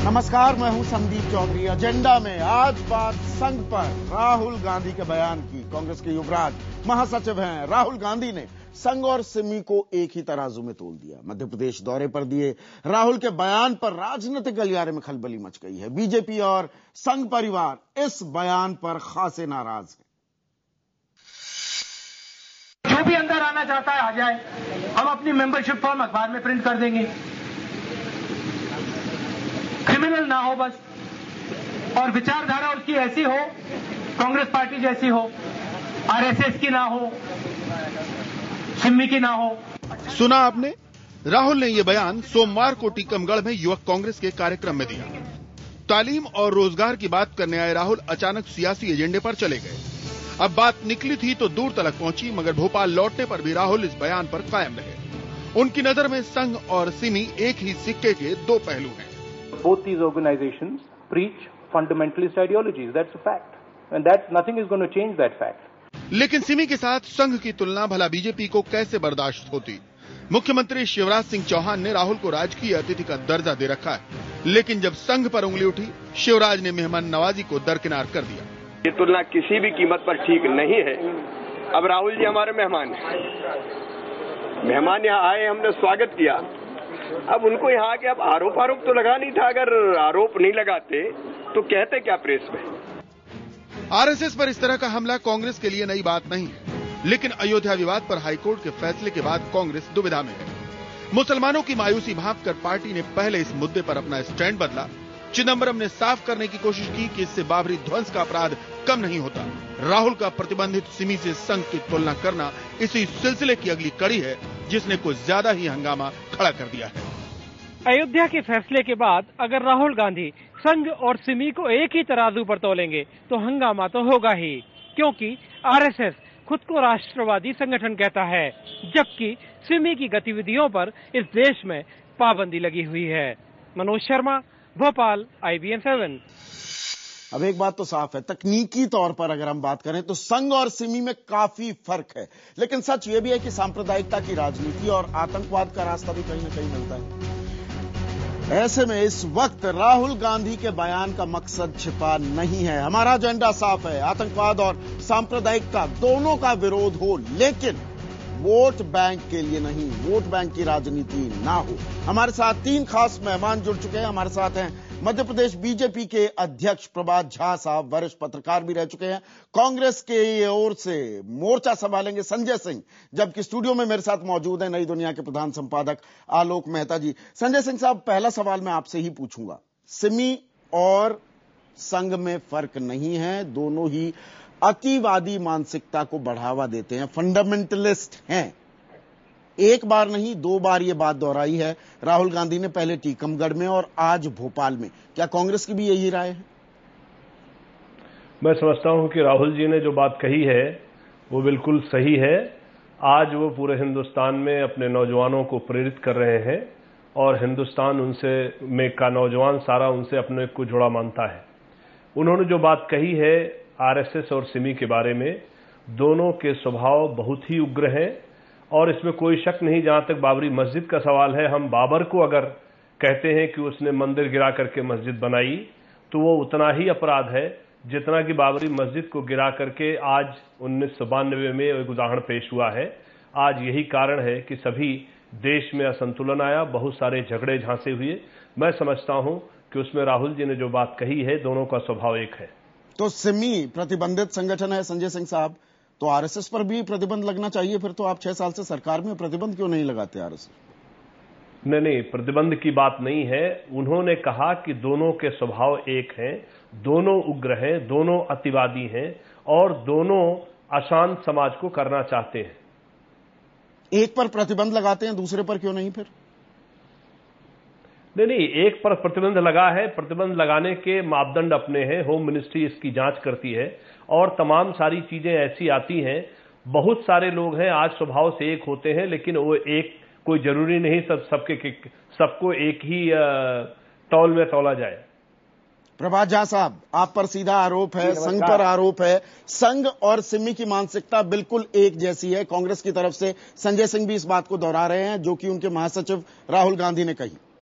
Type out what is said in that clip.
नमस्कार, मैं हूं संदीप चौधरी। एजेंडा में आज बात संघ पर राहुल गांधी के बयान की। कांग्रेस के युवराज महासचिव हैं राहुल गांधी ने संघ और सिमी को एक ही तराजू में तोल दिया। मध्य प्रदेश दौरे पर दिए राहुल के बयान पर राजनीतिक गलियारे में खलबली मच गई है। बीजेपी और संघ परिवार इस बयान पर खासे नाराज है। जो भी अंदर आना चाहता है आ जाए, हम अपनी मेंबरशिप फॉर्म अखबार में प्रिंट कर देंगे। क्रिमिनल ना हो बस, और विचारधारा उसकी ऐसी हो, कांग्रेस पार्टी जैसी हो, आरएसएस की ना हो, सिमी की ना हो। सुना आपने, राहुल ने ये बयान सोमवार को टीकमगढ़ में युवक कांग्रेस के कार्यक्रम में दिया। तालीम और रोजगार की बात करने आए राहुल अचानक सियासी एजेंडे पर चले गए। अब बात निकली थी तो दूर तलक पहुंची, मगर भोपाल लौटने पर भी राहुल इस बयान पर कायम रहे। उनकी नजर में संघ और सिमी एक ही सिक्के के दो पहलू हैं। Both these organizations preach fundamentalist ideologies. That's a fact. And that nothing is going to change that fact. लेकिन सिमी के साथ संघ की तुलना भला बीजेपी को कैसे बर्दाश्त होती? मुख्यमंत्री शिवराज सिंह चौहान ने राहुल को राजकीय अतिथि का दर्जा दे रखा है, लेकिन जब संघ पर उंगली उठी, शिवराज ने मेहमान नवाजी को दरकिनार कर दिया। ये तुलना किसी भी कीमत पर ठीक नहीं है। अब राहुल जी हमारे मेहमान हैं। मेहमान यहाँ आए, हमने स्वागत किया। अब उनको यहाँ आके अब आरोप तो लगा नहीं था। अगर आरोप नहीं लगाते तो कहते क्या प्रेस में? आरएसएस पर इस तरह का हमला कांग्रेस के लिए नई बात नहीं है, लेकिन अयोध्या विवाद पर हाईकोर्ट के फैसले के बाद कांग्रेस दुविधा में है। मुसलमानों की मायूसी भांपकर पार्टी ने पहले इस मुद्दे पर अपना स्टैंड बदला। चिदंबरम ने साफ करने की कोशिश की कि इससे बाबरी ध्वंस का अपराध कम नहीं होता। राहुल का प्रतिबंधित सिमी से संघ की तुलना करना इसी सिलसिले की अगली कड़ी है, जिसने कुछ ज्यादा ही हंगामा खड़ा कर दिया है। अयोध्या के फैसले के बाद अगर राहुल गांधी संघ और सिमी को एक ही तराजू पर तोलेंगे तो हंगामा तो होगा ही, क्योंकि आरएसएस खुद को राष्ट्रवादी संगठन कहता है, जबकि सिमी की गतिविधियों पर इस देश में पाबंदी लगी हुई है। मनोज शर्मा, भोपाल, IBN 7। अब एक बात तो साफ है, तकनीकी तौर पर अगर हम बात करें तो संघ और सिमी में काफी फर्क है, लेकिन सच यह भी है कि सांप्रदायिकता की राजनीति और आतंकवाद का रास्ता भी कहीं न कहीं मिलता है। ऐसे में इस वक्त राहुल गांधी के बयान का मकसद छिपा नहीं है। हमारा एजेंडा साफ है, आतंकवाद और सांप्रदायिकता दोनों का विरोध हो, लेकिन वोट बैंक के लिए नहीं, वोट बैंक की राजनीति ना हो। हमारे साथ तीन खास मेहमान जुड़ चुके हैं। हमारे साथ हैं मध्य प्रदेश बीजेपी के अध्यक्ष प्रभात झा साहब, वरिष्ठ पत्रकार भी रह चुके हैं। कांग्रेस के ओर से मोर्चा संभालेंगे संजय सिंह, जबकि स्टूडियो में मेरे साथ मौजूद है नई दुनिया के प्रधान संपादक आलोक मेहता जी। संजय सिंह साहब, पहला सवाल मैं आपसे ही पूछूंगा। सिमी और संघ में फर्क नहीं है, दोनों ही अतिवादी मानसिकता को बढ़ावा देते हैं, फंडामेंटलिस्ट हैं। एक बार नहीं, दो बार ये बात दोहराई है राहुल गांधी ने, पहले टीकमगढ़ में और आज भोपाल में। क्या कांग्रेस की भी यही राय है? मैं समझता हूं कि राहुल जी ने जो बात कही है वो बिल्कुल सही है। आज वो पूरे हिंदुस्तान में अपने नौजवानों को प्रेरित कर रहे हैं और हिंदुस्तान उनसे में का नौजवान सारा उनसे अपने को जुड़ा मानता है। उन्होंने जो बात कही है आरएसएस और सिमी के बारे में, दोनों के स्वभाव बहुत ही उग्र हैं और इसमें कोई शक नहीं। जहां तक बाबरी मस्जिद का सवाल है, हम बाबर को अगर कहते हैं कि उसने मंदिर गिरा करके मस्जिद बनाई तो वो उतना ही अपराध है जितना कि बाबरी मस्जिद को गिरा करके आज 1992 में एक उदाहरण पेश हुआ है। आज यही कारण है कि सभी देश में असंतुलन आया, बहुत सारे झगड़े झांसे हुए। मैं समझता हूं कि उसमें राहुल जी ने जो बात कही है, दोनों का स्वभाव एक है। तो सिमी प्रतिबंधित संगठन है संजय सिंह साहब, तो आरएसएस पर भी प्रतिबंध लगना चाहिए। फिर तो आप 6 साल से सरकार में, प्रतिबंध क्यों नहीं लगाते आरएसएस? नहीं, प्रतिबंध की बात नहीं है। उन्होंने कहा कि दोनों के स्वभाव एक हैं, दोनों उग्र हैं, दोनों अतिवादी हैं और दोनों अशांत समाज को करना चाहते हैं। एक पर प्रतिबंध लगाते हैं, दूसरे पर क्यों नहीं? फिर नहीं, एक पर प्रतिबंध लगा है। प्रतिबंध लगाने के मापदंड अपने हैं, होम मिनिस्ट्री इसकी जांच करती है और तमाम सारी चीजें ऐसी आती हैं। बहुत सारे लोग हैं आज स्वभाव से एक होते हैं, लेकिन वो एक कोई जरूरी नहीं सबको एक ही तौल में तौला जाए। प्रभात झा साहब, आप पर सीधा आरोप है, संघ पर आरोप है। संघ और सिमी की मानसिकता बिल्कुल एक जैसी है। कांग्रेस की तरफ से संजय सिंह भी इस बात को दोहरा रहे हैं, जो कि उनके महासचिव राहुल गांधी ने कही।